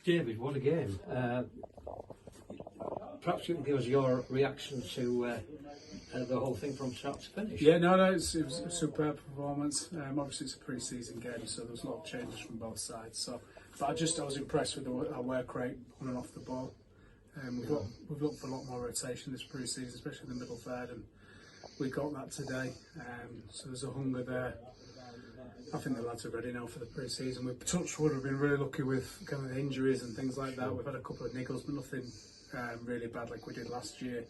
David, what a game. Perhaps you can give us your reaction to the whole thing from start to finish. Yeah, no, it was a superb performance. Obviously, it's a pre-season game, so there's a lot of changes from both sides. But I was impressed with our work rate on and off the ball. We've looked for a lot more rotation this pre-season, especially in the middle third, and we got that today. So there's a hunger there. I think the lads are ready now for the pre-season. We've touched wood. We've been really lucky with kind of the injuries and things like that. We've had a couple of niggles, but nothing really bad like we did last year.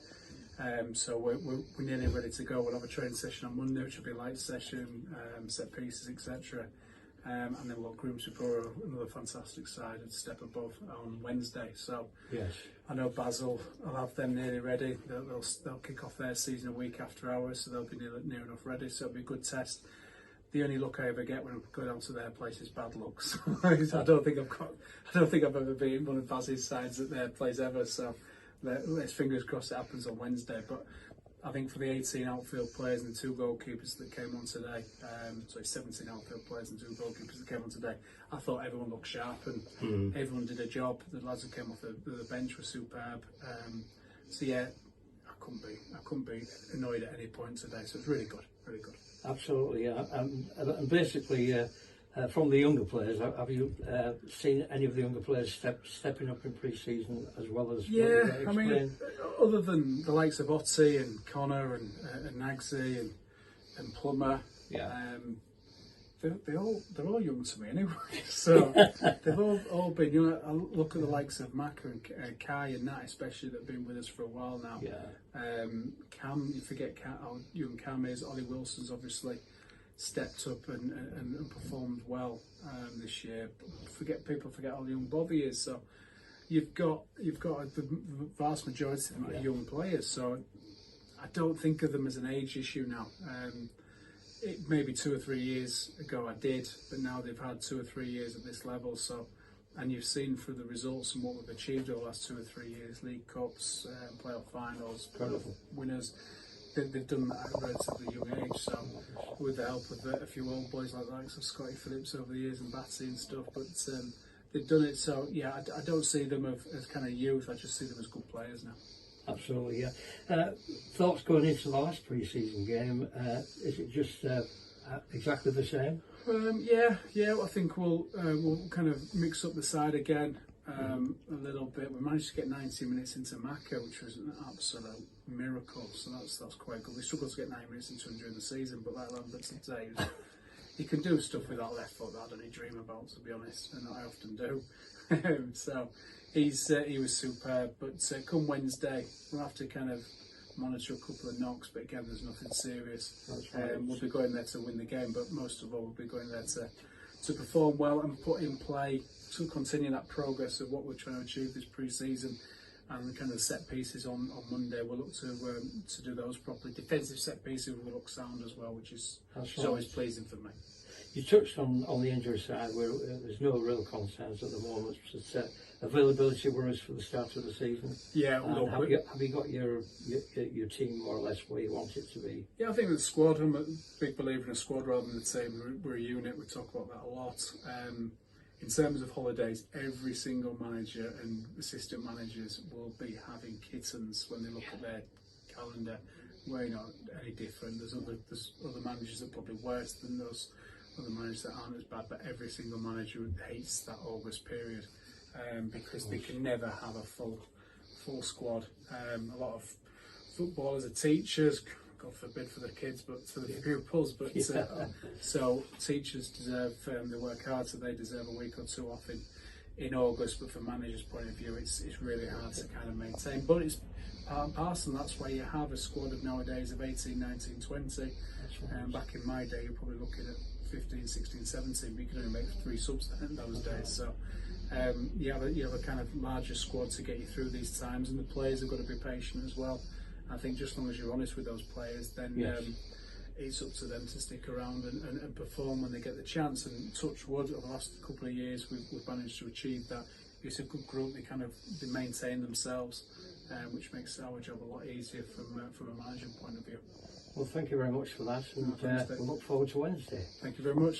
So we're nearly ready to go. We'll have a training session on Monday, which will be a light session, set pieces, etc. And then we'll Grimsby Borough, another fantastic side, and step above on Wednesday. So yes, I know Basil will have them nearly ready. They'll kick off their season a week after ours, so they'll be near enough ready. So it'll be a good test. The only luck I ever get when I go down to their place is bad luck. So I don't think I've ever been one of Baz's sides at their place ever. So let's fingers crossed it happens on Wednesday. But I think for the 18 outfield players and the 2 goalkeepers that came on today, 17 outfield players and 2 goalkeepers that came on today, I thought everyone looked sharp and everyone did a job. The lads that came off the bench were superb. So yeah, I couldn't be annoyed at any point today. So it's really good, really good. Absolutely, yeah. And basically, from the younger players, have you seen any of the younger players stepping up in pre-season as well as? Yeah, I mean, other than the likes of Otti and Connor and Nagsy and Plummer, yeah. They're all young to me anyway. So they've all been young. I look at the likes of Maka and Kai and Nat, especially, that have been with us for a while now. Yeah. Cam, you forget how young Cam is. Ollie Wilson's obviously stepped up and performed well this year. But people forget how young Bobby is. So you've got the vast majority of them are young players. So I don't think of them as an age issue now. It maybe 2 or 3 years ago I did, but now they've had 2 or 3 years at this level. So, and you've seen through the results and what we've achieved over the last 2 or 3 years, League Cups, playoff finals, winners, they've done that at a relatively young age. So, with the help of a few old boys like the likes of Scotty Phillips over the years and Batsy and stuff, but they've done it. So yeah, I don't see them as kind of youth. I just see them as good players now. Absolutely, yeah. Thoughts going into the last pre-season game? Is it just exactly the same? Yeah. I think we'll kind of mix up the side again a little bit. We managed to get 90 minutes into Maka, which was an absolute miracle. So that's quite good. We struggled to get 9 minutes into him during the season, but like Lambert today, he can do stuff with that left foot that I don't even dream about, to be honest, and I often do. So he was superb. But come Wednesday, we'll have to kind of monitor a couple of knocks. But again, there's nothing serious. Right. We'll be going there to win the game, but most of all, we'll be going there to perform well and put in play to continue that progress of what we're trying to achieve this pre-season. And kind of set pieces on Monday, we'll look to do those properly. Defensive set pieces will look sound as well, which is always pleasing for me. You touched on the injury side, where there's no real concerns at the moment. But availability worries for the start of the season. Yeah, have you got your team more or less where you want it to be? Yeah, I think the squad. I'm a big believer in a squad rather than the team. We're a unit. We talk about that a lot. In terms of holidays, every single manager and assistant managers will be having kittens when they look at their calendar. We're not any different. There's other managers that are probably worse than those other managers that aren't as bad, but every single manager hates that August period because they can never have a full squad. A lot of footballers are teachers, God forbid for the kids, but for the pupils. But so teachers deserve, they work hard, so they deserve a week or 2 off in August. But from managers' point of view, it's really hard to kind of maintain. But it's part and parcel. That's why you have a squad of nowadays of 18, 19, 20. Back in my day, you're probably looking at 15, 16, 17, but you could only make 3 subs in those days. So you have a kind of larger squad to get you through these times, and the players have got to be patient as well. I think just as long as you're honest with those players, then it's up to them to stick around and perform when they get the chance. And touch wood, over the last couple of years, we've managed to achieve that. It's a good group. They maintain themselves, which makes our job a lot easier from a management point of view. Well, thank you very much for that, and we'll look forward to Wednesday. Thank you very much.